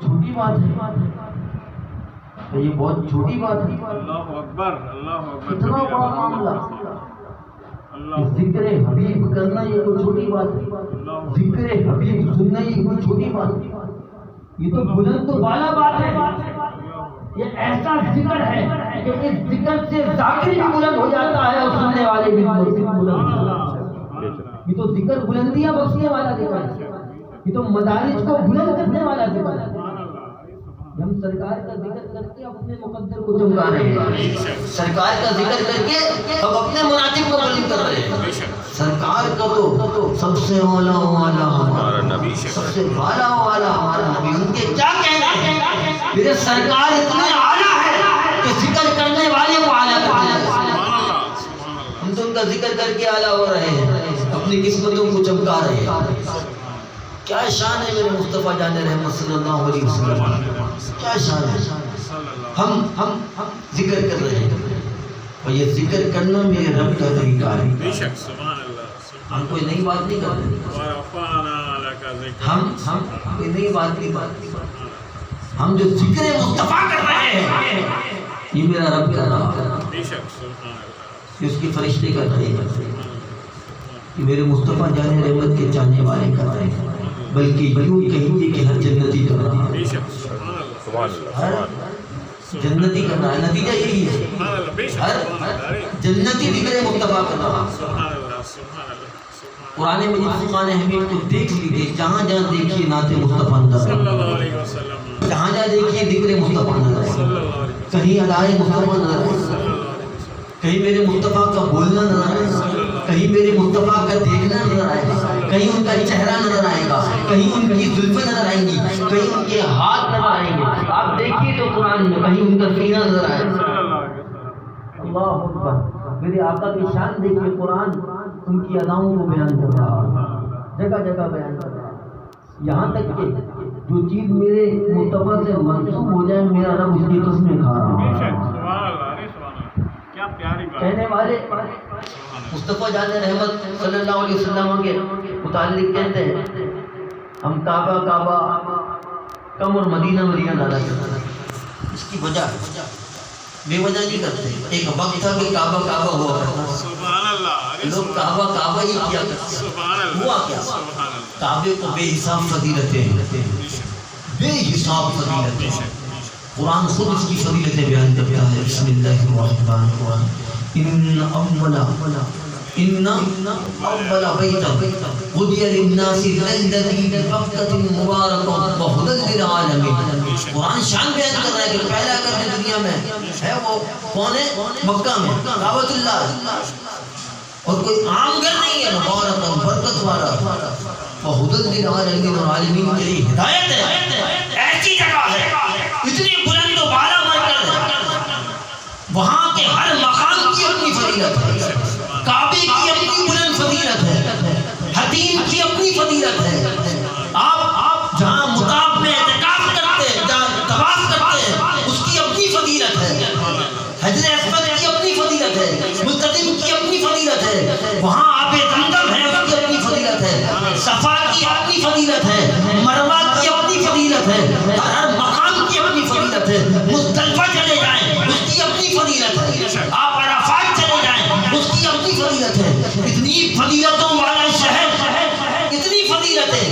چھوٹی بات ہے، یہ بہت چھوٹی بات ہے. اللہ اکبر، اللہ اکبر. اتنا بڑا معاملہ ذکر حبیب کرنا یہ کوئی چھوٹی بات ہے. ذکر حبیب سننا یہ کوئی چھوٹی بات ہے. یہ تو بلند و بالا بات ہے. یہ ایسا ذکر ہے کہ اس ذکر سے ذاکر بھی بلند ہو جاتا ہے اور سننے والے بھی بلند ہو جاتے ہیں. یہ تو ذکر بلندیاں بخشنے والا ذکر ہے. یہ تو مدارج کو بلند کرنے والا ذکر ہے. ہم سرکار کا ذکر کر کے اپنے مقدر کو چمکا رہے ہیں. سرکار کا ذکر کر کے ہم اپنے مناطق کو بلند کر رہے ہیں. سرکار کا تو سب سے اولا والا ہمارا نبی، سب سے بالا والا ہمارا نبی. ان کے کیا کہنا ہے؟ میرے سرکار اتنے اعلیٰ ہے کہ ذکر کرنے والے کو اعلیٰ کرتے ہیں. ہم تو ان کا ذکر کر کے اعلیٰ ہو رہے ہیں، اپنی قسمتوں کو چمکا رہے ہیں. کیا شان ہے میرے مصطفیٰ جان رحمت صلی اللہ علیہ وسلم. کیا شان ہے. ہم ذکر کر رہے ہیں اور یہ ذکر کرنا میرے رب کا طریقہ ہے. ہم کوئی نئی بات نہیں کر رہے. ہم کوئی نئی بات نہیں کر رہے. ہم جو ذکر مصطفیٰ کر رہے ہیں یہ میرا رب کر رہا ہے. یہ اس کے فرشتے کر رہے ہیں. یہ میرے مصطفیٰ جان رحمت کے چاہنے والے کر رہے ہیں. بلکہ یوں کہیں کہ ہر جنتی کر رہا ہے. ہر جنتی کر رہا ہے. نتیجہ یہی ہے ہر جنتی ذکر مصطفیٰ کا نام. سبحان اللہ سبحان اللہ قرآن مجید فرقان حمید کو دیکھ لیجیے، جہاں جہاں دیکھیے نعت مصطفیٰ نظر صلی آئے، اللہ علیہ وسلم جہاں جہاں دیکھیے ذکر مصطفیٰ نظر صلی آئے، اللہ علیہ وسلم کہیں ادائے مصطفیٰ نظر آئے، کہیں میرے مصطفیٰ کا بولنا نظر آئے گا، کہیں میرے مصطفیٰ کا دیکھنا نظر آئے گا، کہیں ان کا چہرہ نظر آئے گا، کہیں ان کی زلفیں نظر آئیں گی، کہیں ان کے ہاتھ نظر آئیں گے. آپ دیکھیے تو قرآن میں کہیں ان کا سینہ نظر آئے گا. اللہ اکبر. میرے آقا کی شان دیکھیے، قرآن ان کی اداؤں کو بیان کر رہا ہے، جگہ جگہ بیان کر رہا ہے. یہاں تک کہ جو چیز میرے مصطفیٰ سے منسوب ہو جائے، میرا رب اس کی قسمیں کھا رہا ہے. کیا پیاری بات. کہنے والے مصطفیٰ جان رحمت صلی اللہ علیہ وسلم کے متعلق کہتے ہیں، ہم کعبہ کعبہ کم اور مدینہ مدینہ زیادہ کرتے ہیں. اس کی وجہ بے وجہ نہیں کرتے. ایک وقت تھا کہ کعبہ کعبہ ہوا کرتا تھا، سبحان اللہ. لوگ کعبہ کعبہ ہی کیا کرتے. سبحان اللہ. ہوا کیا؟ سبحان اللہ. کعبے کو بے حساب فضیلتیں، بے حساب فضیلتیں. قرآن خود اس کی فضیلتیں بیان کرتا ہے. بسم اللہ الرحمن الرحیم. ان اول بیت وضع للناس الذی ببکۃ مبارکۃ وہدی للعالمین. قرآن شان بیان کر رہا ہے کہ پہلا گھر دنیا میں ہے وہ کون ہے؟ مکہ میں کعبۃ اللہ، اور کوئی عام گھر نہیں ہے. مبارکۃ برکت والا، وہدی للعالمین، اور عالمین کے لیے ہدایت ہے. ایسی جگہ ہے اتنی بلند و بالا مرکز ہے، وہاں کے ہر مقام کی اپنی فضیلت ہے. کعبے کی اپنی بلند فضیلت ہے، حتیم کی اپنی فضیلت ہے. آپ جہاں مطاف میں اعتکاف کرتے ہیں، جہاں طواف کرتے ہیں، اس کی اپنی فضیلت ہے. حجر اسود کی اپنی فضیلت ہے، ملتزم کی اپنی فضیلت ہے. وہاں آب زمزم ہے، اس کی اپنی فضیلت ہے. صفا کی اپنی فضیلت ہے، مروہ کی اپنی فضیلت ہے، ہر مقام کی اپنی فضیلت ہے. مزدلفہ چلے جائیں، اس کی اپنی فضیلت ہے. آپ عرفات چلے جائیں، اس کی اپنی فضیلت ہے. اتنی فضیلتوں والا شہر، اتنی فضیلتیں،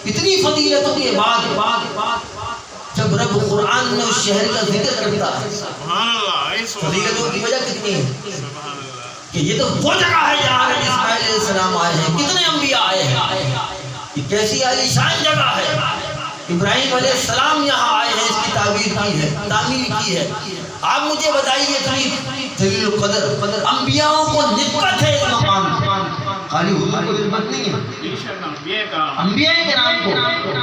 اتنی فضیلتوں کے بعد جب رب قرآن میں اس شہر کا ذکر کرتا ہے، سبحان اللہ. فضیلتوں کی وجہ کتنی ہے سبحان اللہ. کہ یہ تو وہ جگہ ہے جہاں اسماعیل علیہ السلام آئے ہیں. کتنے انبیاء آئے ہیں، یہ کیسی عالی شان جگہ ہے. ابراہیم علیہ السلام یہاں آئے ہیں، اس کی تعمیر کی ہے. آپ مجھے بتائیے، اتنی جلیل القدر انبیاءوں کو نسبت ہے اس مقام سے، خالی حضور کو نسبت نہیں ہے. انبیاء کرام کو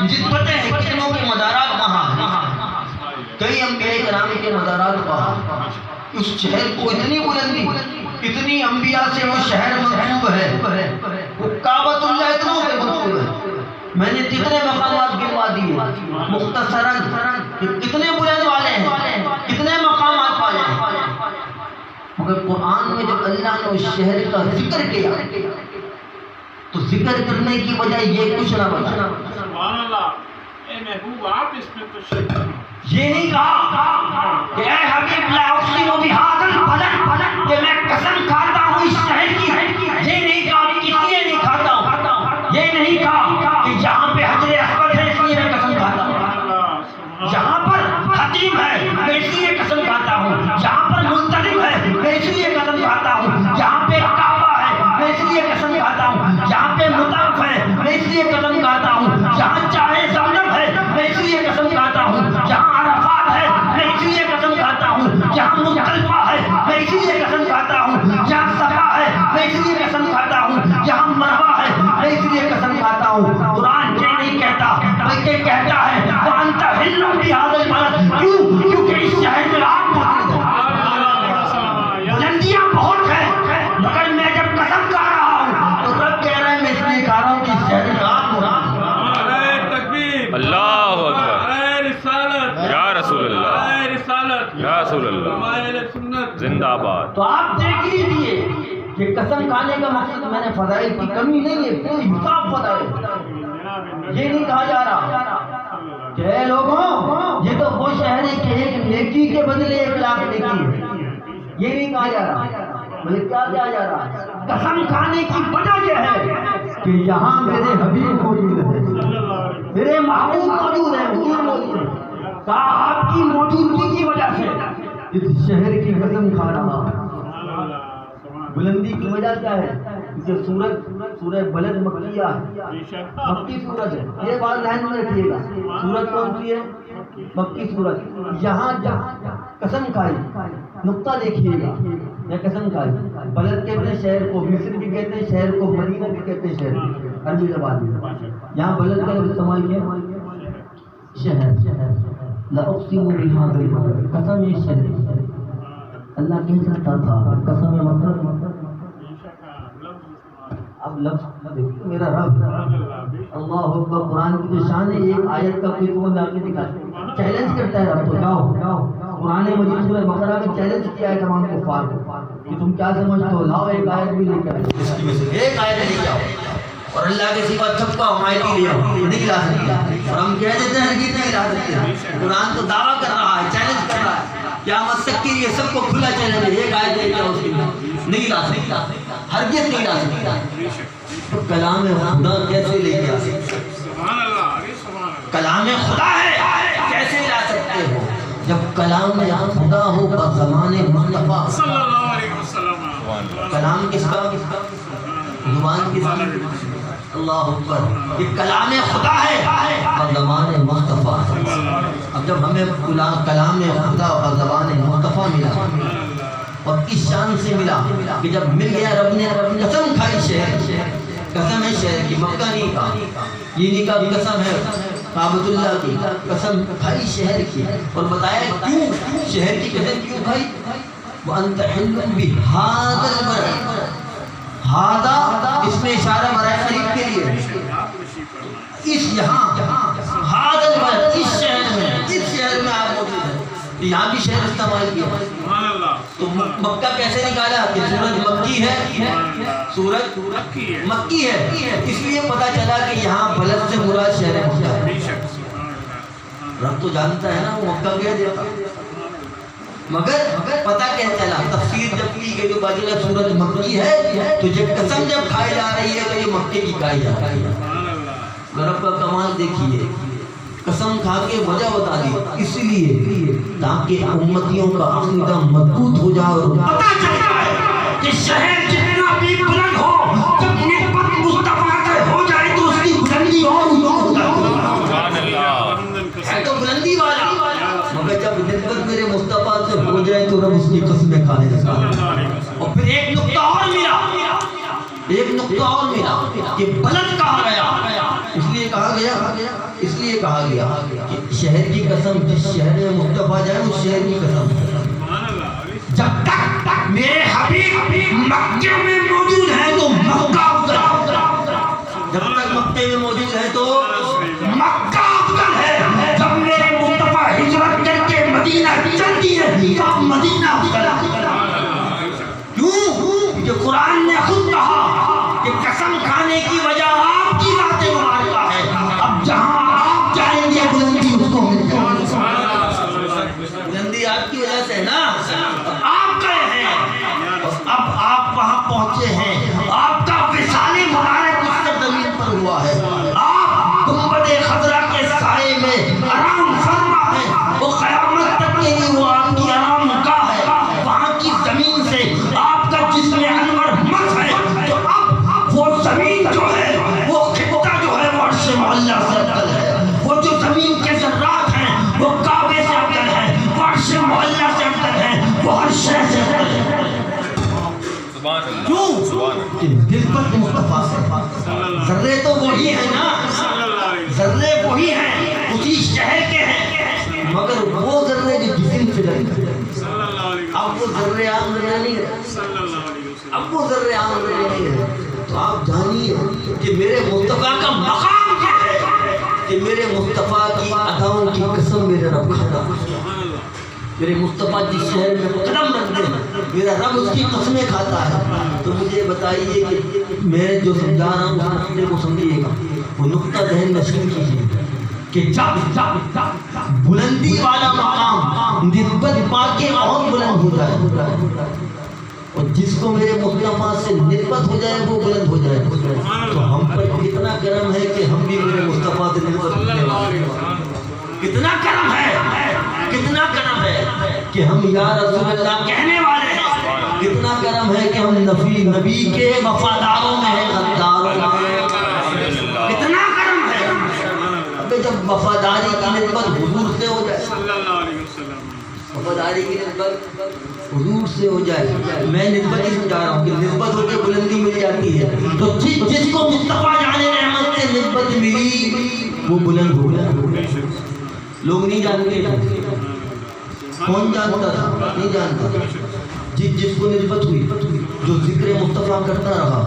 نسبتیں ہیں. کتنوں کے مزارات وہاں ہیں، کئی انبیاء کرام کے مزارات وہاں. اس شہر کو اتنی بلندی، اتنی انبیاء سے وہ شہر منسوب ہے. وہ کعبۃ اللہ اتنوں سے منسوب ہے. میں نے جتنے مقامات گنوا دیے مختصراً، کتنے بلند والے ہیں، کتنے مقامات والے ہیں. مگر قرآن میں جب اللہ نے اس شہر کا ذکر کیا تو ذکر کرنے کی وجہ یہ کچھ نہ بتا. سبحان اللہ. اے محبوب، آپ اس میں تو یہ نہیں کہا کہ اے حبیب لا اقسم بہذا البلد، کہ میں قسم کھاتا ہوں اس شہر کی. یہ نہیں کہا کہ اس لیے نہیں کھاتا ہوں. یہ نہیں کہا کہ جہاں پہ حجر اسود ہے اس لیے میں قسم کھاتا ہوں. جہاں پر حتیم ہے میں اس لیے قسم کھاتا ہوں. جہاں پر ملتزم ہے میں اس لیے قسم کھاتا ہوں. جہاں پہ کعبہ ہے میں اس لیے قسم کھاتا ہوں. جہاں پہ مطاف ہے میں اس لیے قسم کھاتا ہوں. جہاں چاہے زمزم ہے میں اس لیے قسم کھاتا ہوں. جہاں عرفات ہے میں اس لیے قسم کھاتا ہوں. جہاں مزدلفہ ہے میں اس لیے قسم کھاتا ہوں. جہاں صفا ہے میں اس لیے قسم کھاتا ہوں. جہاں مروہ ہے میں اس لیے قسم کھاتا ہوں. قرآن یہ نہیں کہتا بلکہ کہتا ہے وَأَنْتَ حِلٌّ بِهَذَا الْبَلَدِ، کیونکہ اس شہر میں آپ موجود ہیں. بلندیاں بہت ہیں، مگر میں جب قسم کھا رہا ہوں تو رب کہہ رہے ہیں میں اس لیے کہہ رہا ہوں کہ اس شہر میں آپ موجود ہیں. اللہ اکبر، یا رسول اللہ، یا رسول اللہ، زندہ باد. تو آپ دیکھ لیجیے کہ قسم کھانے کا مقصد میں نے فضائل کی کمی نہیں ہے، بے حساب فضائل. یہ نہیں کہا جا رہا کہ اے لوگوں یہ تو وہ شہر ہے کہ ایک نیکی کے بدلے 1 لاکھ نیکی ہے. یہ نہیں کہا جا رہا، بلکہ کیا کہا جا رہا ہے؟ قسم کھانے کی وجہ یہ ہے کہ یہاں میرے حبیب موجود ہے، میرے محبوب موجود ہے، حضور موجود ہے. کہا آپ کی موجودگی کی وجہ سے اس شہر کی قسم کھا رہا. بلندی کی وجہ کیا ہے؟ کیونکہ سورہ بلد مکیہ مکی سورت ہے. یہ بات ذہن میں رکھیے گا. سورت کون سی ہے؟ مکی سورت. یہاں جہاں قسم کھائی نقطہ دیکھیے گا. یا قسم کھائی بلد کہتے ہیں شہر کو، مصر بھی کہتے ہیں شہر کو، مدینہ بھی کہتے ہیں شہر عربی زبان میں. یہاں بلد کا لفظ استعمال کیا شہر. لا اقسم بهذا البلد، قسم یہ شہر. اللہ کہہ سکتا تھا قسم مطلب. اب لفظ دیکھو میرا رب اللہ اکبر. قرآن کی جو شان ہے، ایک آیت کا کوئی تو لا کے دکھا چیلنج کرتا ہے رب. تو جاؤ قرآن مجید سورہ بقرہ میں چیلنج کیا ہے تمام کفار کو کہ تم کیا سمجھتے ہو، لاؤ ایک آیت بھی لے کر اس کی میں سے ایک آیت لے جاؤ اور اللہ کے سوا سب کا حمایتی لے آؤ. نہیں لا سکتے. اور ہم کہہ دیتے ہیں کہ نہیں لا سکتے. قرآن تو دعویٰ کر رہا ہے، چیلنج کر رہا ہے. قیامت تک کے لیے سب کو کھلا چیلنج ہے. ایک آیت لے جاؤ اس کی نہیں لا سکتا، ہرگز نہیں لا سکتا. تو کلام خدا کیسے لے کے آ سکتے؟ کلام خدا ہے کیسے لا سکتے ہو جب کلام خدا ہو زمان مصطفیٰ صلی اللہ علیہ وسلم. کلام کس کا؟ زبان کس کی؟ اللہ اکبر. یہ کلام خدا ہے اور زمان مصطفیٰ. اب جب ہمیں کلام خدا اور زبان مصطفیٰ ملا اور اس شان سے ملا کہ جب مل گیا رب نے قسم کھائی شہر. قسم ہے شہر کی، مکہ نہیں کہا. یہ نہیں کہا قسم ہے کعبۃ اللہ کی. قسم کھائی شہر کی اور بتایا کیوں شہر کی قسم کیوں کھائی. وانت حل بهذا البلد. ہاذا اس میں اشارہ برائے قریب کے لیے. اس یہاں ہاذا البلد اس شہر میں آپ موجود ہیں. یہاں بھی شہر استعمال کیا. تو مکہ کیسے نکالا کہ سورج مکی ہے؟ سورج مکی ہے اس لیے پتا چلا کہ یہاں بلد سے مراد شہر مکہ ہے. رب تو جانتا ہے نا وہ مکہ کہہ دیتا، مگر پتا کیا چلا. تفسیر جب کی گئی تو باجلا سورج مکی ہے تو جب قسم جب کھائی جا رہی ہے تو یہ مکے کی کھائی جا رہی ہے. رب کا کمال دیکھیے. قسم کھا کے وجہ بتا دی اس لیے تاکہ امتیوں کا عقیدہ مضبوط ہو جائے اور پتہ چلتا ہے کہ شہر جتنا بھی بلند ہو جب نسبت مصطفیٰ سے ہو جائے تو اس کی بلندی اور ہو جاتی ہے. تو بلندی والا مگر جب نسبت میرے مصطفیٰ سے ہو جائے تو رب اس کی قسمیں کھانے لگتا ہے. اور پھر ایک نقطہ اور ملا کہ بلد کہا گیا. اس لیے کہا گیا کہ شہر کی قسم جس شہر میں مصطفیٰ جائے اس شہر کی قسم. جب تک میرے حبیب مکے میں موجود ہیں تو مکہ افضل. جب تک مکے میں موجود ہے تو مکہ افضل ہے. جب میرے مصطفیٰ ہجرت کر کے مدینہ چلتی ہے تو مدینہ افضل ہے. کیوں کہ قرآن نے خود کہا کہ قسم کھانے کی وجہ آپ کی ذات مبارکہ ہے. اب جہاں آپ جائیں گے بلندی اس کو مل جائے گی. بلندی آپ کی وجہ سے نا آپ گئے ہیں اور اب آپ وہاں پہنچے ہیں. آپ کا وصال مبارک اس سے زمین پر ہوا ہے. آپ گنبد خضرا کے سائے میں آرام فرما ہے. وہ قیامت تک کے لیے وہ آپ کی آرام گاہ ہے. وہاں کی زمین سے آپ کا جسم انور مس ہے. تو اب وہ زمین جو ہے وہ خطہ جو ہے وہ عرش معلیٰ سے افضل ہے. وہ جو زمین کے ذرات ہیں وہ کعبے سے افضل ہے. وہ عرش معلیٰ سے افضل ہے. وہ ہر شے سے افضل ہے. کیوں کہ نسبت مصطفیٰ سے. ذرے تو وہی ہیں نا، ذرے وہی ہیں اسی شہر کے ہیں مگر وہ ذرے جو جسم سے لگے. اب وہ ذرے عام ذرے نہیں ہے. تو آپ جانیے کہ میرے مصطفیٰ کا مقام کیا ہے کہ میرے مصطفیٰ کی اداؤں کی قسم میرے رب کھاتا. میرے مصطفیٰ جس شہر میں قدم رکھ دے میرا رب اس کی قسمیں کھاتا ہے. تو مجھے بتائیے کہ میں جو سمجھا رہا ہوں اس نقطے کو سمجھیے گا. وہ نقطہ ذہن نشین کیجیے کہ جب بلندی والا مقام نسبت پا کے اور بلند ہو جائے اور جس کو میرے مصطفیٰ سے نسبت ہو جائے وہ بلند ہو جائے تو ہم پر کتنا کرم ہے کہ ہم بھی میرے مصطفیٰ سے نسبت ہونے والے. کتنا کرم ہے کہ ہم یا رسول اللہ کہنے والے ہیں. کتنا کرم ہے کہ ہم نفی نبی کے وفاداروں میں ہے، غداروں میں اتنا کرم ہے۔ ابے جب وفاداری کی نسبت حضور سے ہو جائے، وفاداری کی نسبت حضور سے ہو جائے، میں نسبت ہی سمجھا رہا ہوں کہ نسبت ہو کے بلندی مل جاتی ہے، تو جس کو مصطفیٰ جان رحمت سے نسبت ملی وہ بلند ہو گیا۔ لوگ نہیں جانتے، کون جانتا تھا؟ نہیں جانتا۔ جس کو نسبت ہوئی، جو ذکر مصطفیٰ کرتا رہا،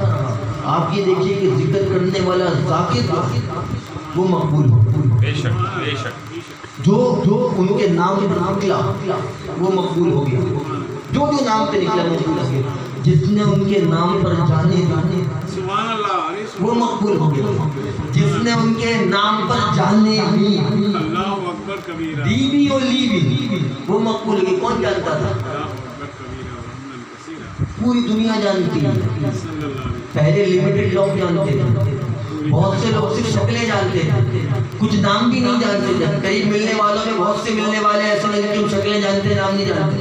آپ یہ دیکھیے کہ ذکر کرنے والا ذاکر وہ مقبول ہو، بے شک بے شک، جو ان کے نام پر نکلا وہ مقبول ہو گیا، جو نام پہ نکلا مقبول ہو گیا، جس نے ان کے نام پر جانے وہ مقبول ہو گیا، جس نے ان کے نام پر جانے دی بھی اور لی بھی وہ مقبول ہو گیا۔ کون جانتا تھا؟ پوری دنیا جانتی ہے۔ پہلے لمیٹڈ لوگ جانتے تھے، بہت سے لوگ صرف شکلیں جانتے تھے، کچھ نام بھی نہیں جانتے تھے۔ قریب ملنے والوں میں بہت سے ملنے والے ایسے نہیں کہ شکلیں جانتے نام نہیں جانتے،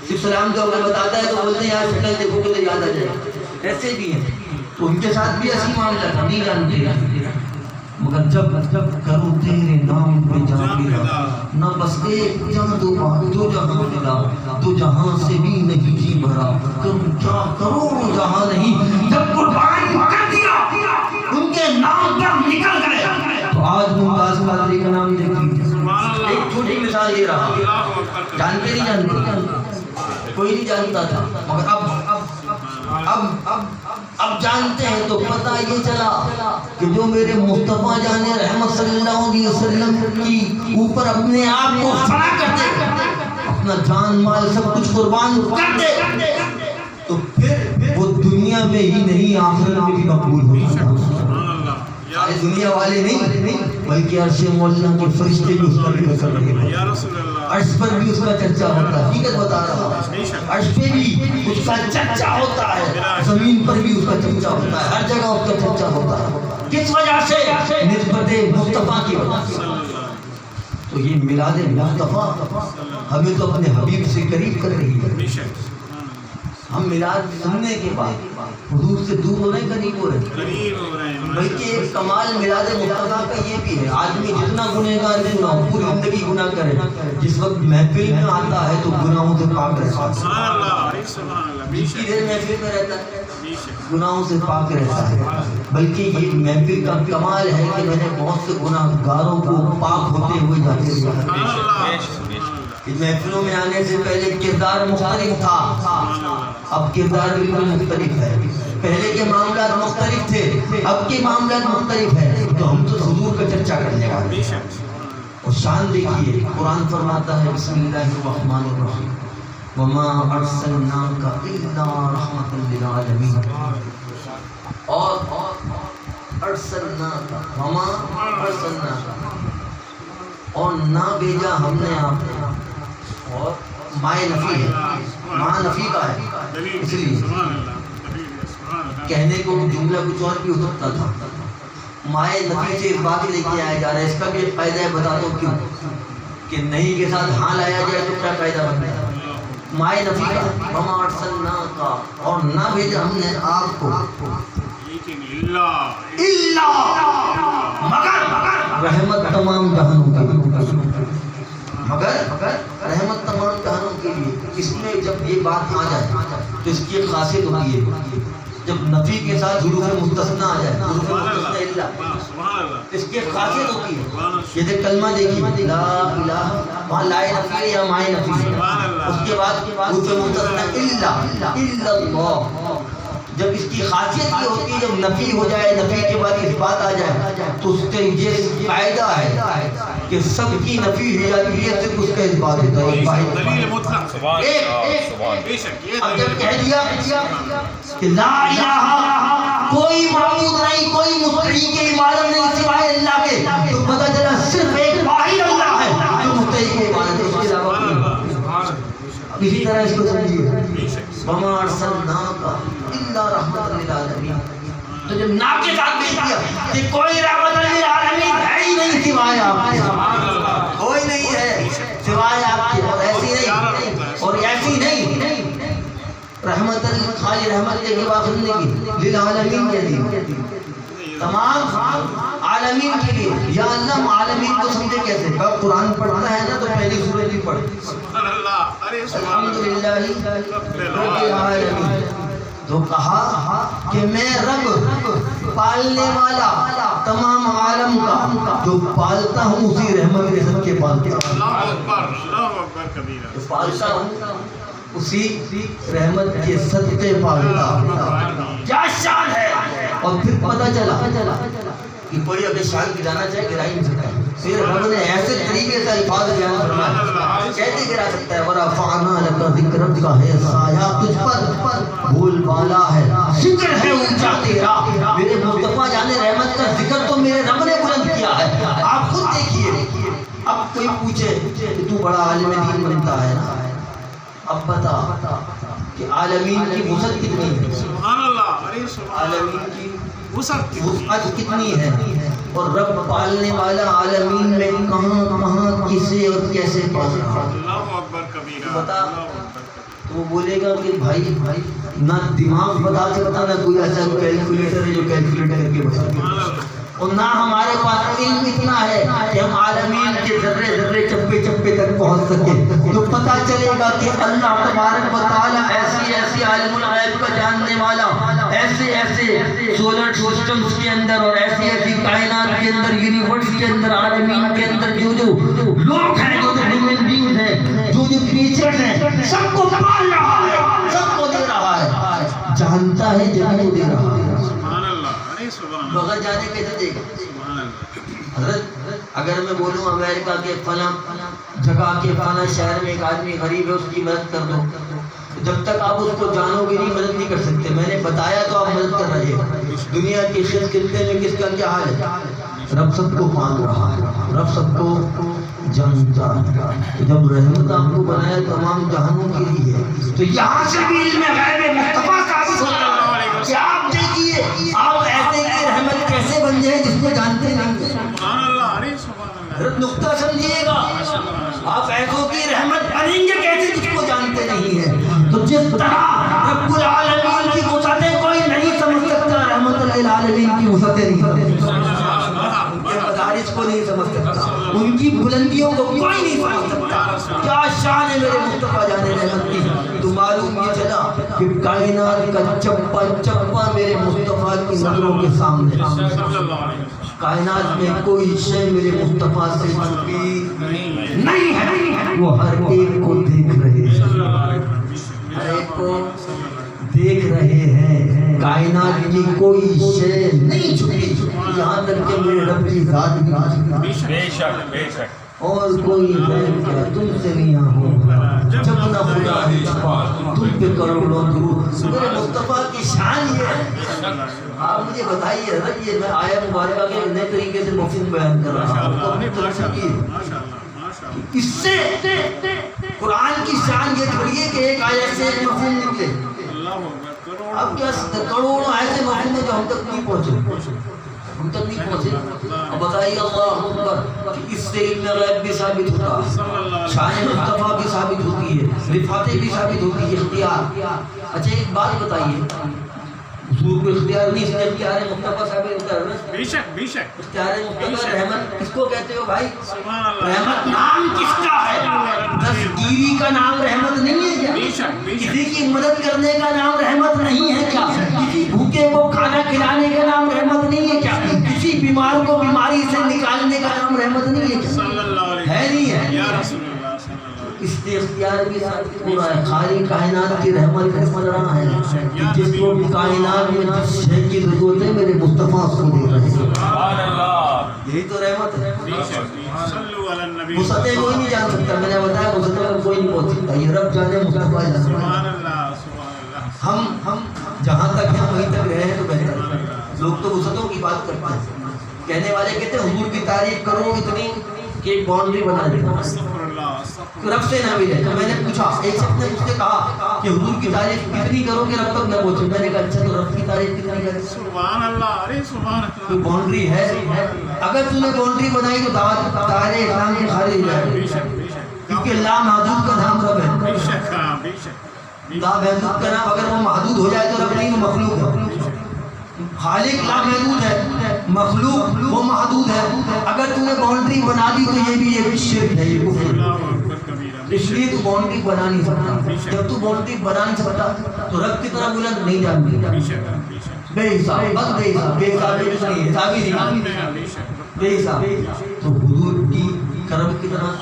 صرف سلام جو اگر بتاتا ہے تو بولتے ہیں یار شکل دیکھو گے تو یاد آ جائے، ایسے بھی ہیں۔ تو ان کے ساتھ بھی ایسی معاملہ تھا، نہیں جانتے، مگر جب کرو تیرے نام پہ جان گرا، نہ بس ایک جہاں دو جہاں ملا، دو جہاں سے بھی نہیں جی بھرا، تم کیا کرو جہاں نہیں، جب قربان کر دیا ان کے نام پر نکل گئے۔ تو آج ممتاز قادری کا نام دیکھیے، ایک چھوٹی مثال یہ رہا، جانتے نہیں جانتے، کوئی نہیں جانتا تھا، مگر اب جانتے ہیں تو پتہ یہ چلا کہ جو میرے مصطفیٰ جان رحمت صلی اللہ علیہ وسلم کی اوپر اپنے آپ کو فنا کر دے، اپنا جان مال سب کچھ قربان کر دے، تو پھر وہ دنیا میں ہی نہیں آخرت میں بھی مقبول ہوتا ہے۔ سارے دنیا والے نہیں بلکہ عرش مولا کے فرشتے بھی اس پر بھی اثر رہے ہیں، عرش پر بھی اس کا چرچا ہوتا ہے، حقیقت بتا رہا ہوں، عرش پہ بھی اس کا چرچا ہوتا ہے، زمین پر بھی اس کا چرچا ہوتا ہے، ہر جگہ اس کا چرچا ہوتا ہے۔ کس وجہ سے؟ نسبت مصطفیٰ کی وجہ سے۔ تو یہ میلاد مصطفیٰ ہمیں تو اپنے حبیب سے قریب کر رہی ہے۔ ہم میلاد سننے کے بعد حضور سے دور ہو رہے ہیں، قریب ہو رہے ہیں، بلکہ ایک کمال میلاد مصطفیٰ کا یہ بھی ہے، آدمی جتنا گنہگار کیوں نہ ہو، پوری زندگی گناہ کرے، جس وقت محفل میں آتا ہے تو گناہوں سے پاک رہتا ہے، جتنی دیر محفل میں رہتا ہے گناہوں سے پاک رہتا ہے۔ بلکہ یہ محفل کا کمال ہے کہ میں نے بہت سے گناہ گاروں کو پاک ہوتے ہوئے جاتے دیکھا۔ محفلوں میں آنے سے پہلے کردار مختلف تھا، اب کردار بالکل مختلف ہے، پہلے کے معاملات مختلف تھے، اب کے معاملات مختلف ہیں، تو ہم تو حضور کا چرچا کرنے والے ہیں۔ اور شان دیکھیے، قرآن فرماتا ہے بسم اللہ الرحمن الرحیم وما ارسلناک الا رحمۃ للعالمین، اور ارسلناک وما ارسلناک، اور نہ بھیجا ہم نے آپ کو، اور مائے نفی ہے، ماں نفی کا ہے، اس لیے کہنے کو جملہ کچھ اور بھی ہو سکتا تھا، مائے نفی سے اس بات لے کے آیا جا رہا ہے۔ اس کا بھی ایک قاعدہ ہے، بتا دو کیوں، کہ نہیں کے ساتھ ہاں لایا جائے تو کیا قاعدہ بنتا ہے؟ مائے نفی کا، وما ارسلناک، اور نہ بھیجا ہم نے آپ کو، الا مگر رحمت تمام جہانوں کے لیے، مگر رحمت تمام جہانوں کے لیے۔ اس میں جب یہ بات آ جائے تو اس کی ایک خاصیت ہوتی ہے، جب نفی کے ساتھ حروف مستثنیٰ آ جائے، حروف مستثنیٰ الا، اس کی ایک خاصیت ہوتی ہے۔ یہ دیکھ کلمہ دیکھیے، لا الہ، وہاں لائے نفی ہے یا مائے نفی ہے، اس کے بعد حروف مستثنیٰ الا اللہ۔ جب اس کی خاصیت یہ ہوتی ہے، جب نفی ہو جائے، نفی کے بعد اس بات آ جائے، تو اس کا یہ قاعدہ ہے کہ سب کی نفی ہو جاتی ہے، صرف اس کا اس بات ہوتا ہے۔ اب جب کہہ دیا کہ لا الہ، کوئی معبود نہیں، کوئی مستحق عبادت نہیں سوائے اللہ کے، تو پتہ چلا صرف ایک واحد اللہ ہے جو مستحق عبادت ہے، اس کے علاوہ اب اسی طرح اس کو سمجھیے، وما ارسلناک الا رحمۃ للعالمین۔ تو جب نا کے ساتھ بھیج دیا کہ کوئی رحمت للعالمین ہے ہی نہیں سوائے آپ کے، کوئی نہیں ہے سوائے آپ کے، اور ایسی نہیں، اور ایسی نہیں، رحمت خالی رحمت کے واقع نہیں کی للعالمین کے لیے تمام عالمین کے لیے. یا اللہ عالمین کو سمجھے کیسے؟ جب قرآن پڑھتا ہے نا تو پہلی سورت ہی پڑھ الحمدللہ رب العالمین. تو کہا کہ میں رب پالنے والا تمام عالم کا جو پالتا ہوں اسی رحمت کے سب کے پالتا ہوں. پالتا ہوں اسی رحمت کے صدقے پالتا. کیا شان ہے. اور پھر پتہ چلا کہ کوئی اگر شان گرانا چاہے گرا ہی نہیں سکتا. پھر رب نے ایسے طریقے سے الفاظ بیان فرمائے کیسے گرا سکتا ہے. ورفعنا لک ذکرک کا ہے سایہ تجھ پر بھول بالا ہے ذکر ہے اونچا تیرا. میرے مصطفیٰ جان رحمت کا ذکر تو میرے رب نے بلند کیا ہے. آپ خود دیکھیے. اب کوئی پوچھے کہ تو بڑا عالم دین بنتا ہے نا, اب بتا کہ عالمین کی وسعت کتنی ہے. سبحان اللہ. عالمین کی وسعت کتنی ہے. اور رب پالنے والا عالمین میں کہاں کہاں کسے اور کیسے پال رہا ہے. اللہ اکبر کبیرہ. بتا تو وہ بولے گا کہ بھائی نہ دماغ بتا سکتا نہ کوئی ایسا کیلکولیٹر ہے جو کیلکولیٹ کر کے بتا سکتا. اور نہ ہمارے پاس علم اتنا ہے کہ ہم عالمین کے ذرے ذرے چپے چپے تک پہنچ سکے. تو پتہ چلے گا کہ اللہ تبارک و تعالیٰ ایسی ایسی عالم الغیب کا جاننے والا, ایسے ایسے سولر سسٹمز کے اندر اور ایسی ایسی کائنات کے اندر, یونیورس کے اندر, عالمین کے اندر جو جو لوگ ہیں, جو جو ہیومن بینگز ہیں, جو جو کریچرز ہیں, سب کو پال رہا ہے, سب کو دے رہا ہے. جانتا ہے جب کو دے رہا ہے. بغیر جانے کیسے دے گا. حضرت اگر میں بولوں امریکہ کے فلاں جگہ کے فلاں شہر میں ایک آدمی غریب ہے اس کی مدد کر دو, جب تک آپ اس کو جانو گے نہیں مدد نہیں کر سکتے. میں نے بتایا تو آپ مدد کر رہے ہیں. دنیا کے شخص خطے میں کس کا کیا حال ہے. رب سب کو مان رہا ہے, رب سب کو جانتا ہے. جب رحمت آپ کو بنایا تمام جہانوں کے لیے تو یہاں سے بھی علم غیب مصطفیٰ ثابت ہوتا ہے. کیا آپ دیکھیے آپ ایسے کی رحمت کیسے بن جائے جس کو جانتے نہیں. نقطہ سمجھیے گا, آپ ایسوں کی رحمت بنیں گے کیسے جس کو جانتے نہیں ہیں. تو جس طرح رب العالمین کی وسعتیں کوئی نہیں سمجھ سکتا, رحمت للعالمین کی وسعتیں نہیں سمجھ سکتا, ان کے مدارج کو نہیں سمجھ سکتا, ان کی بلندیوں کو کوئی نہیں سمجھ سکتا. کیا شان ہے میرے مصطفیٰ جان رحمت کی. تو معلوم یہ چلا کہ کائنات کا چپا چپا میرے مصطفیٰ کی نظروں کے سامنے. کائنات میں کوئی شے میرے مصطفیٰ سے چھپی نہیں ہے. وہ ہر ایک کو دیکھ رہے ہیں, ہر ایک کو دیکھ رہے ہیں. کائنات کی کوئی شے نہیں چھپی یہاں تک کہ میرے رب کی ذات بھی. بے شک بے شک. اور کوئی غیر کیا تم سے نہیں ہوگا جب نہ خدا ہے چھپا تم پہ کروڑوں درود. میرے مصطفیٰ کی شان یہ ہے. آپ مجھے بتائیے نا, یہ میں آیت مبارکہ کے نئے طریقے سے مفہوم بیان کر رہا ہوں تو اپنی طرف سے کی. اس سے قرآن کی شان یہ تھوڑی ہے کہ ایک آیت سے ایک مفہوم نکلے. اب کیا کروڑوں ایسے مفہوم ہیں جو ہم تک نہیں پہنچے, ہم تک نہیں پہنچے. اب بتائیے اللہ اکبر کہ اس سے علم غیب بھی ثابت ہوتا ہے, شان مصطفیٰ بھی ثابت ہوتی ہے, رفعتیں بھی ثابت ہوتی ہے, اختیار. اچھا ایک بات بتائیے, حضور کو اختیار نہیں, اس نے اختیار مصطفیٰ ثابت ہوتا ہے. بے شک بے شک. اختیار مصطفیٰ رحمت کس کو کہتے ہو بھائی. رحمت نام کس کا ہے. دستگیری کا نام رحمت نہیں ہے کیا. کسی کی مدد کرنے کا نام رحمت نہیں ہے کیا. کسی بھوکے کو کھانا کھلانے کا نام رحمت نہیں ہے کیا. کسی بیمار کو بیماری سے نکالنے کا نام رحمت نہیں ہے کیا. ہے نہیں ہے. اس کے اختیار بھی ثابت ہو رہا ہے. خالی کائنات کی رحمت رحمت رہا ہے جس کو بھی کائنات میں جس شے کی ضرورت ہے میرے مصطفیٰ اس کو دے رہے ہیں. سبحان اللہ. یہی تو رحمت ہے. وسعتیں کوئی نہیں جان سکتا. میں نے بتایا وسعتیں کوئی نہیں پہنچ سکتا. یہ رب جانے مصطفیٰ جانے. ہم جہاں تک ہیں وہیں تک رہے ہیں تو بہتر ہے. لوگ تو وسعتوں کی بات کرتے ہیں. کہنے والے کہتے ہیں حضور کی تعریف کرو اتنی کہ ایک باؤنڈری بنا دے رب سے نہ ملے. تو میں نے پوچھا, ایک شخص نے مجھ سے کہا کہ حضور کی تعریف کتنی کرو کہ رب تک نہ پہنچے. میں نے کہا اچھا تو رب کی تعریف کتنی کرے. سبحان اللہ. ارے سبحان اللہ. کوئی باؤنڈری ہے. اگر تو نے باؤنڈری بنائی تو دائرے اسلام کے خارج ہو جائے, کیونکہ لا محدود کا نام رب ہے. لامحدود کا نام اگر وہ محدود ہو جائے تو رب نہیں، وہ مخلوق ہے. خالق لامحدود ہے، مخلوق وہ محدود ہے. اگر تم نے باؤنڈری بنا دی تو یہ بھی ایک شرک ہے، یہ کفر ہے. اس لیے تو باؤنڈری بنا نہیں سکتا. جب تو باؤنڈری بنا نہیں سکتا تو رب کتنا بلند نہیں جانتی. بے حساب، بس بے حساب، بے حساب نہیں، حسابی نہیں، بے حساب. تو حضور کی کرم کتنا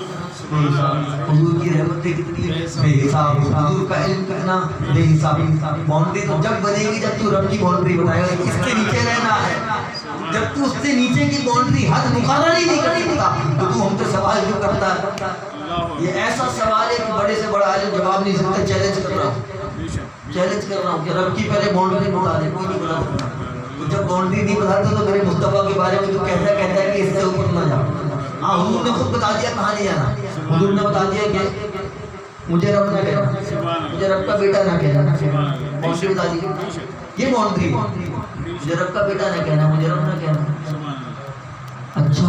بے حساب، حضور کی رحمتیں کتنی بے حساب، حضور کا علم کتنا بے حساب. باؤنڈری تو جب بنے گی جب تو رب کی باؤنڈری بنائے گا، اس کے نیچے رہنا ہے. جب تو اس سے نیچے کی باؤنڈری حد مقرر ہی نہیں کر سکتا تو تو ہم سے سوال کیوں کرتا ہے؟ یہ ایسا سوال ہے کہ بڑے سے بڑا عالم جواب نہیں سکتا. چیلنج کر رہا ہوں، چیلنج کر رہا ہوں کہ رب کی پہلے باؤنڈری بتا دے. کوئی نہیں بتا سکتا. تو جب باؤنڈری نہیں بتاتا تو میرے مصطفیٰ کے بارے میں تو کہتا ہے کہ اس سے اوپر نہ جا. ہاں حضور نے خود بتا دیا کہاں نہیں جانا. حضور نے بتا دیا کہ مجھے رب نہ کہنا، مجھے رب کا بیٹا نہ کہنا. باؤنڈری بتا دی، یہ باؤنڈری. مجھے رب کا بیٹا نہ کہنا، مجھے رب نہ کہنا. اچھا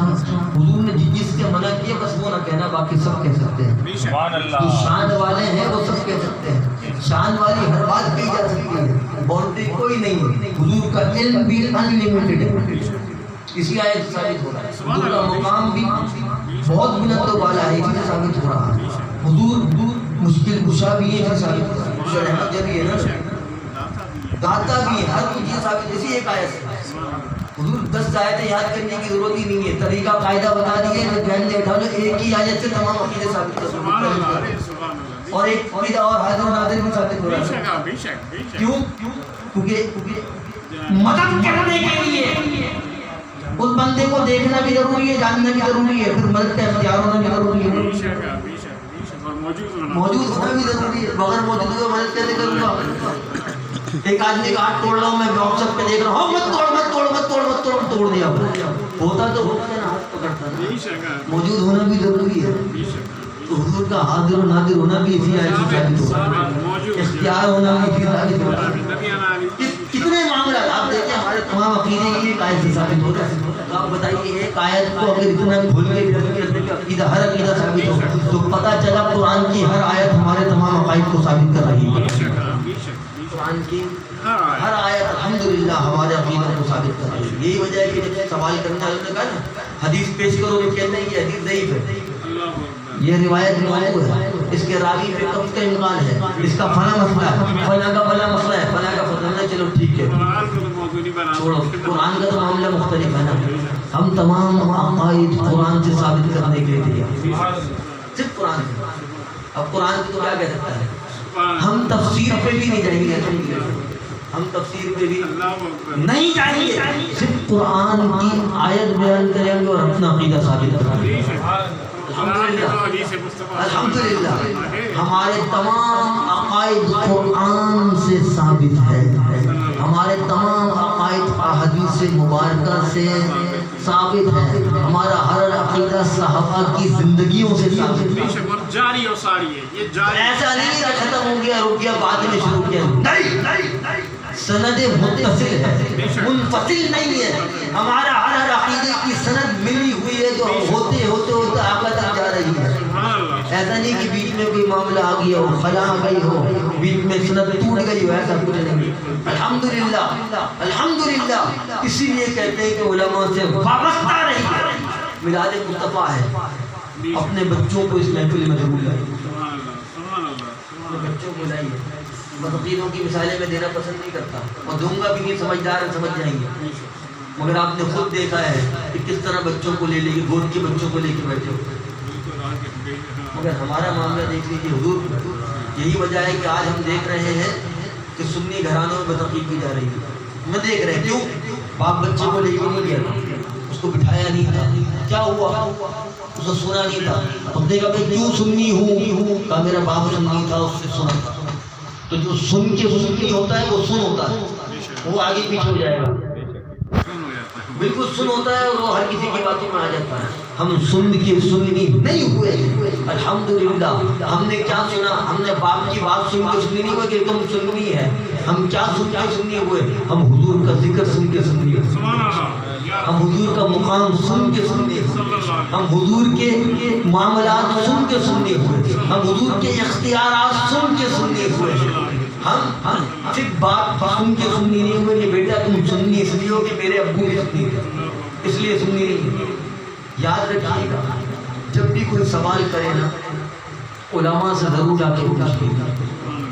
حضور نے جس سے منع کیا بس وہ نہ کہنا، باقی سب کہہ سکتے ہیں. جو شان والے ہیں وہ سب کہہ سکتے ہیں. شان والی ہر بات کہی جا سکتی ہے، باؤنڈری کوئی نہیں ہے. حضور کا علم بھی انلمیٹڈ ہے. اسی آیت سے ثابت ہو رہا ہے. حضور کا مقام بھی بہت بلند و بالا ہے، اسی سے ثابت ہو رہا ہے. حضور مشکل کشا بھی ہے، اسی سے ثابت ہو رہا ہے. رحمت بھی ہے نا، داتا بھی ہے، ہر چیز ثابت. اسی ایک آیت سے حضور 10 آیتیں یاد کرنے کی ضرورت ہی نہیں ہے. طریقہ قاعدہ بتا دیے، ذہن میں اٹھا لو، ایک ہی آیت سے تمام عقیدے ثابت کر سکتے. اور ایک عقیدہ اور حاضر و نادر بھی ثابت ہو رہا ہے. کیوں؟ کیونکہ مدد کرنے کے لیے اس بندے کو دیکھنا بھی ضروری ہے، جاننا بھی ضروری ہے، پھر مدد کا اختیار ہونا بھی ضروری ہے، موجود ہونا بھی ضروری ہے. بغیر موجود ہوئے مدد کیسے کروں گا؟ ایک آدمی کا ہاتھ توڑ رہا ہوں میں، واٹس ایپ پہ دیکھ رہا ہوں، مت توڑ مت توڑ مت توڑ مت توڑ، توڑ دیا. ہوتا تو ہوتا ہے نا، ہاتھ پکڑتا. موجود ہونا بھی ضروری ہے. تو حضور کا حاضر و نادر ہونا بھی اسی آیت سے ثابت ہوتا ہے. اختیار ہونا بھی اسی ثابت ہوتا ہے. کتنے معاملات آپ دیکھیں ہمارے تمام عقیدے کی ایک آیت سے ثابت ہوتا ہے. تو آپ بتائیے ایک آیت کو اگر اتنا کھول کے عقیدہ ہر عقیدہ ثابت ہو تو پتہ چلا قرآن کی ہر آیت ہمارے تمام عقائد کو ثابت کر رہی ہے. قرآن کی ہر آیت الحمدللہ ہمارے عقیدہ کو ثابت کر رہی ہے. یہی وجہ ہے کہ جب سوال کرنے والوں نے کہا نا حدیث پیش کرو گے، کہتے ہیں کہ حدیث ضعیف ہے، یہ روایت موضوع ہے، اس کے راوی پہ کم کا امکان ہے، اس کا فلاں مسئلہ ہے، فلاں کا فلاں مسئلہ ہے، فلاں کا فلاں ہے. چلو ٹھیک ہے، چھوڑو. قرآن کا تو معاملہ مختلف ہے نا. ہم تمام عقائد قرآن سے ثابت کرنے کے لیے صرف قرآن سے. اب قرآن کو تو کیا کہہ سکتا ہے؟ ہم تفسیر پہ بھی نہیں جائیں گے، ہم تفسیر پہ بھی نہیں جائیں گے، صرف قرآن کی آیت بیان کریں گے اور اپنا عقیدہ ثابت کریں گے. الحمدللہ ہمارے تمام عقائد قرآن سے ثابت ہے، ہمارے تمام عقائد احادیث مبارکہ سے ثابت ہے، ہمارا ہر عقیدہ صحابہ کی زندگیوں سے ثابت ہے. جاری اور ساری ہے یہ جاری. ایسا نہیں ہے ختم ہو گیا رک گیا بعد میں شروع کیا. نہیں، سند متصل ہے، منفصل نہیں ہے. ہمارا ہر عقیدے کی سند ملی ہوئی ہے جو ہوتے ہوتے ہوتے آگے تک جا رہی ہے. ایسا نہیں کہ بیچ میں کوئی معاملہ آ گیا ہو، خلا آ گئی ہو، بیچ میں سند ٹوٹ گئی ہو، ایسا کچھ نہیں. الحمدللہ الحمدللہ. اسی لیے کہتے ہیں کہ علماء سے وابستہ رہیے. میلاد مصطفیٰ ہے، اپنے بچوں کو اس محفل میں ضرور لائیے، اپنے بچوں کو لائیے. متقینوں کی مثالیں میں دینا پسند نہیں کرتا اور دوں گا بھی نہیں، سمجھدار سمجھ جائیں گے. مگر آپ نے خود دیکھا ہے کہ کس طرح بچوں کو لے کے گود کے بچوں کو لے کے بیٹھے ہو. مگر ہمارا معاملہ دیکھ لیجیے حضور. یہی وجہ ہے کہ آج ہم دیکھ رہے ہیں کہ سنی گھرانوں میں بدعقیدگی کی جا رہی ہے. میں دیکھ رہے ہیں کیوں باپ بچے کو لے کے نہیں گیا، اس کو بٹھایا نہیں تھا. کیا ہوا؟ اس کو سنا نہیں تھا. ہم دیکھا بھائی کیوں سنی ہوں؟ کہا میرا باپ سنی تھا، اس سے سنا تھا. تو جو سن کے سنی ہوتا ہے وہ سن ہوتا ہے، وہ آگے پیچھے ہو جائے گا. بالکل سن ہوتا ہے اور وہ ہر کسی کی باتوں میں آ جاتا ہے. ہم سن کے سننی نہیں ہوئے. الحمدللہ ہم نے کیا سنا؟ ہم نے باپ کی بات سن کے سنی نہیں ہوئے کہ تم سننی ہے. ہم کیا سن کے سننی ہوئے؟ ہم حضور کا ذکر سن کے سننی ہوئے، ہم حضور کا مقام سن کے سننے ہوئے، ہم حضور کے معاملات سن کے سننے ہوئے، ہم حضور کے اختیارات سن کے سننے ہوئے. ہم صرف بات سن کے سنی نہیں ہوئے کہ بیٹا تم سنی اس لیے ہو کہ میرے ابو بھی سنی تھے اس لیے سنی نہیں. یاد رکھیے گا جب بھی کوئی سوال کرے نا علماء سے ضرور آ کے پوچھیے.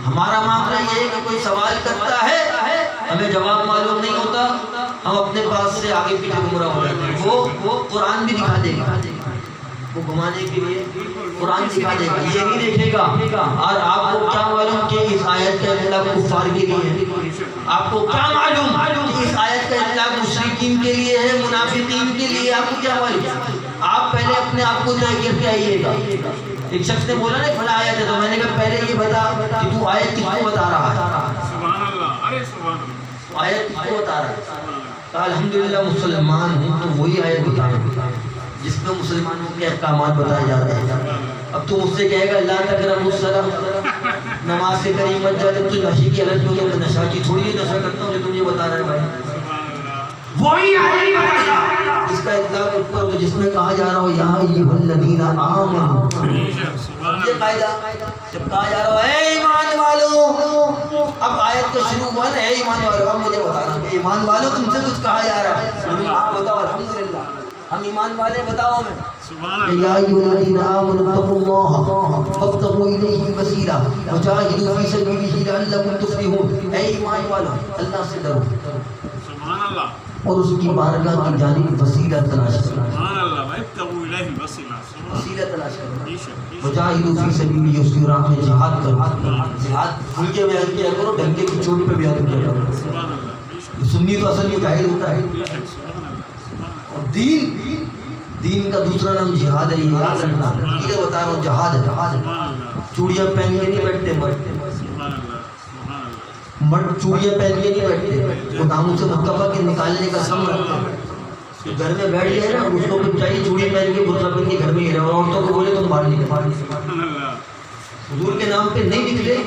ہمارا معاملہ یہ ہے کہ کوئی سوال کرتا ہے ہمیں جواب معلوم نہیں ہوتا ہم اپنے پاس سے آگے پیچھے گمراہ ہو جاتے ہیں. وہ قرآن بھی دکھا دے گا وہ گھمانے کے لیے قرآن دکھا دے گا یہ نہیں دیکھے گا. اور آپ کو کیا معلوم کہ اس آیت کا اطلاق کفار کے لیے ہے؟ آپ کو کیا معلوم کہ اس آیت کا اطلاق مشرکین کے لیے ہے منافقین کے لیے؟ آپ کو کیا معلوم؟ آپ پہلے اپنے آپ کو طے کر کے آئیے گا. ایک شخص نے بولا نا فلاں آیت ہے تو میں نے کہا پہلے یہ بتا کہ تو آیت کس کو بتا رہا ہے؟ سبحان اللہ. ارے سبحان اللہ. آیت کس کو بتا رہا ہے؟ کہا الحمدللہ مسلمان ہوں تو وہی آیت بتا رہا ہے جس میں مسلمانوں کے احکامات بتائے جاتے ہیں. اب تو مجھ سے کہے گا لا تقربوا الصلاۃ نماز سے قریب مت جا تو نشے کی حالت میں تو نشہ کی تھوڑی ہے نشہ کرتا ہوں جو تم یہ بتا رہا ہے بھائی. وہی آیت بتایا اس کا اطلاق اوپر جس میں کہا جا رہا ہو یا ایھا الذین آمنوا. یہ قاعدہ جب کہا جا رہا ہے اے ایمان والو اب آیت کا شروع ہوا ہے اے ایمان والو. اب مجھے بتانا کہ ایمان والو تم سے کچھ کہا جا رہا ہے آپ بتاؤ الحمدللہ ہم ایمان والے بتاؤ ہمیں یا ایھا الذین آمنوا اتقوا اللہ وابتغوا الیہ الوسیلہ وجاہدوا فی سبیلہ لعلکم تفلحون. اے ایمان والو اللہ سے ڈرو سبحان اللہ اور اس کی بارگاہ کی جانب وسیلہ تلاش کرو. سبحان اللہ. ابتغوا الیہ الوسیلہ وسیلہ تلاش کرو. بے شک وجاہدوا فی سبیلہ اس کی راہ میں جہاد کرو. جہاد کھل کے بیان کیا کرو ڈنڈے کی چوٹ پہ بیان کیا کرو. سبحان اللہ. بے شک سنی تو اصل میں جاہل ہوتا ہے. بے شک. سبحان اللہ. اور دین کا دوسرا نام جہاد ہے. یہ یاد رکھنا یہ بتا رہا ہوں جہاد ہے. سبحان اللہ. چوڑیاں پہن کے نہیں بیٹھتے مرد سبحان اللہ. سبحان اللہ. مرد چوڑیاں پہن کے نہیں بیٹھتے گوداموں سے متفق کے نکالنے کا سم رکھتے ہیں. گھر میں بیٹھ جائے نا اس کو کچھ چاہیے چوڑی پہن کے برقع پہن کے گھر میں ہی رہے اور عورتوں کو بولے تم باہر نکل. سبحان اللہ. حضور کے نام پہ نہیں نکلے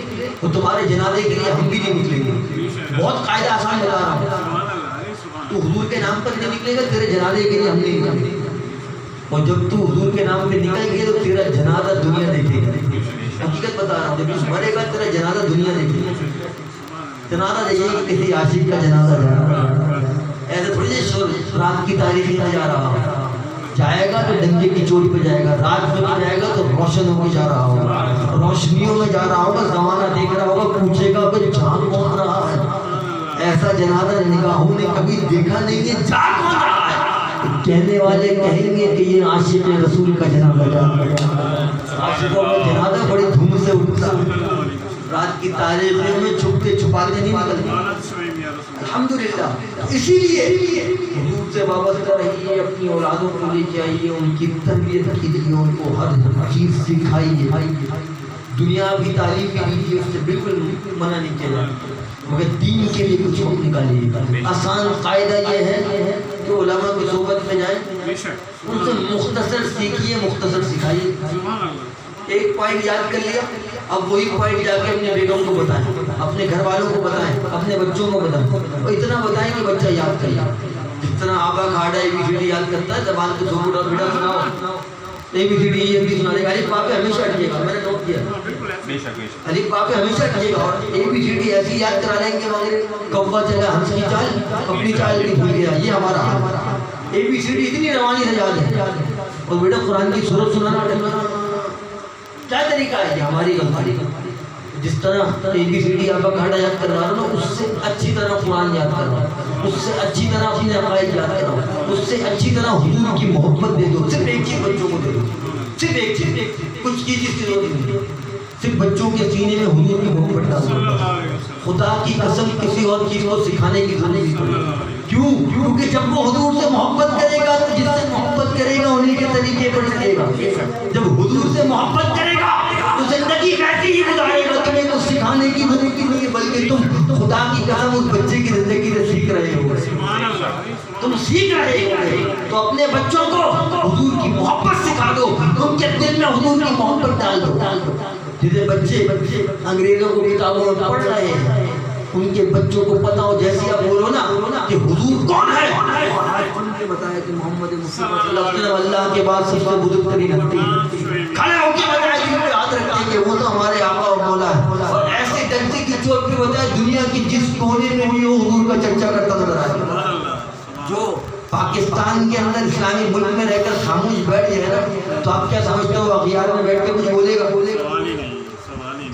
تو تمہارے جنازے کے لیے ہم بھی نہیں نکلیں گے. بہت قاعدہ آسان بتا رہا ہوں. سبحان اللہ. ارے سبحان تو حضور کے نام پر نہیں نکلے گا تیرے جنازے کے لیے ہم نہیں نکلیں گے. اور جب تو حضور کے نام پہ نکل گئے تو تیرا جنازہ دنیا دیکھے گا. حقیقت بتا رہا ہوں جب تو مرے گا تیرا جنازہ دنیا دیکھے گا. جنازہ دیکھے گا کسی عاشق کا جنازہ جا رہا ہے. ایسے تھوڑی رات کی تاریخ میں جا رہا ہو جائے گا تو ڈنگے کی چوٹ پہ جائے گا. رات میں جائے گا تو روشن ہو کے جا رہا ہوگا روشنیوں میں جا رہا ہوگا زمانہ دیکھ رہا ہوگا پوچھے گا کہ جان کون رہا ہے. ایسا جنازہ نگاہوں نے کبھی دیکھا نہیں ہے. جان کون رہا ہے؟ کہنے والے کہیں گے کہ یہ عاشق رسول کا جنازہ جا رہا ہے. عاشقوں کا جنازہ بڑی دھوم سے اٹھتا رات کی تاریخوں میں چھپ کے چھپاتے نہیں نکلتے. الحمدللہ. اسی لیے حضور سے وابستہ رہیے اپنی اولادوں کو لے کے آئیے ان کی تربیت کیجیے ان کو ہر چیز سکھائیے. دنیا بھی تعلیم بھی دیجیے اس سے بالکل منع نہیں کیا جائے مگر دین کے لیے کچھ وقت نکالیے. آسان قاعدہ یہ ہے کہ علماء کی صحبت میں جائیں ان سے مختصر سیکھیے مختصر سکھائیے. ایک پوائنٹ یاد کر لیا اب وہی پوائنٹ جا کے اپنے بیگم کو بتائیں اپنے گھر والوں کو بتائیں اپنے بچوں کو بتائیں اور اتنا بتائیں کہ بچہ یاد کر لے. جس طرح آبا کھاڑا اے بی سی ڈی یاد کرتا ہے زبان کو دو بڑا بیٹا سناؤ اے بی سی ڈی یہ بھی سنانے کا الف باء پہ ہمیشہ اٹکے گا. میں نے نوٹ کیا الف باء پہ ہمیشہ اٹکے گا اور اے بی سی ڈی ایسی یاد کرا لیں گے مگر کوا چلا ہنس کی چال اپنی چال نہیں بھول گیا. یہ ہمارا اے بی سی ڈی اتنی روانی سے یاد ہے. اور بیٹا قرآن کی سورت سنانا کیا طریقہ ہے ہماری غلطی. جس طرح اے بی سی ڈی آپ کا کھاڑا یاد کر رہا ہوں اس سے اچھی طرح قرآن یاد کر رہا ہوں اس سے اچھی طرح اپنے عقائد یاد کر رہا ہوں اس سے اچھی طرح حضور کی محبت دے دو. صرف ایک چیز بچوں کو دے دو صرف ایک چیز کچھ کی چیز کی ضرورت نہیں. صرف بچوں کے سینے میں حضور کی محبت ڈال دو. خدا کی قسم کسی اور چیز کو سکھانے کی ضرورت نہیں. کیوں؟ کیونکہ جب وہ حضور سے محبت کرے گا تو جس سے محبت کرے گا انہی کے طریقے پر چلے گا. جب حضور سے محبت کرے گا تو زندگی ویسی ہی گزارے گا. تمہیں کچھ سکھانے کی ضرورت نہیں ہے بلکہ تم خدا کی قسم اس بچے کی زندگی سے سیکھ رہے ہو. تم سیکھ رہے ہو تو اپنے بچوں کو حضور کی محبت سکھا دو. ان کے دل میں حضور کی محبت ڈال دو. جسے بچے انگریزوں کو کتابوں میں پڑھ رہے ہیں ان کے بچوں کو پتا ہو جیسے آپ بولو نا کہ حضور کون ہے اور آج ان کے بتایا کہ محمد مصطفیٰ صلی اللہ علیہ وسلم اللہ کے بعد سب سے بزرگ ترین ہستی ہے. کھڑے ہو کے بتایا کہ ہاتھ رکھتے ہیں کہ وہ تو ہمارے آقا اور مولا ہے اور ایسے ڈنڈے کی بچوں کی بجائے دنیا کی جس کونے میں بھی وہ حضور کا چرچا کرتا نظر آئے. جو پاکستان کے اندر اسلامی ملک میں رہ کر خاموش بیٹھ جائے نا تو آپ کیا سمجھتے ہو اغیار میں بیٹھ کے کچھ بولے گا؟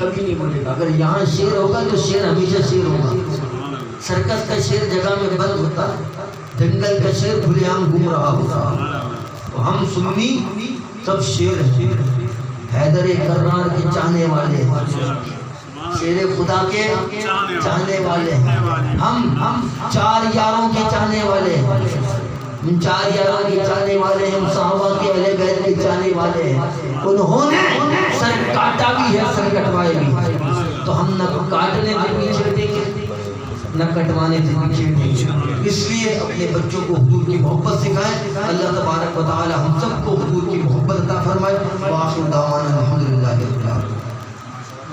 کبھی نہیں بولے گا. اگر یہاں شیر ہوگا تو شیر ہمیشہ شیر ہوگا. سرکس کا شیر جگہ میں بند ہوتا ہے, جنگل کا شیر کھلے عام گھوم رہا ہوتا. تو ہم سنی سب شیر ہیں, حیدر کرار کے چاہنے والے, شیر خدا کے چاہنے والے. ہم چار یاروں کے چاہنے والے, ہم چار یاروں کے چاہنے والے ہیں, ہم صحابہ کے اہل بیت کے چاہنے والے ہیں. انہوں نے سر کاٹا بھی ہے, سر کٹوائے بھی. تو ہم نہ کاٹنے سے پیچھے دیں گے نہ کٹوانے سے پیچھے دیں گے. اس لیے اپنے بچوں کو حضور کی محبت سکھائیں. اللہ تبارک و تعالی ہم سب کو حضور کی محبت عطا فرمائے. وآخر دعوانا الحمدللہ.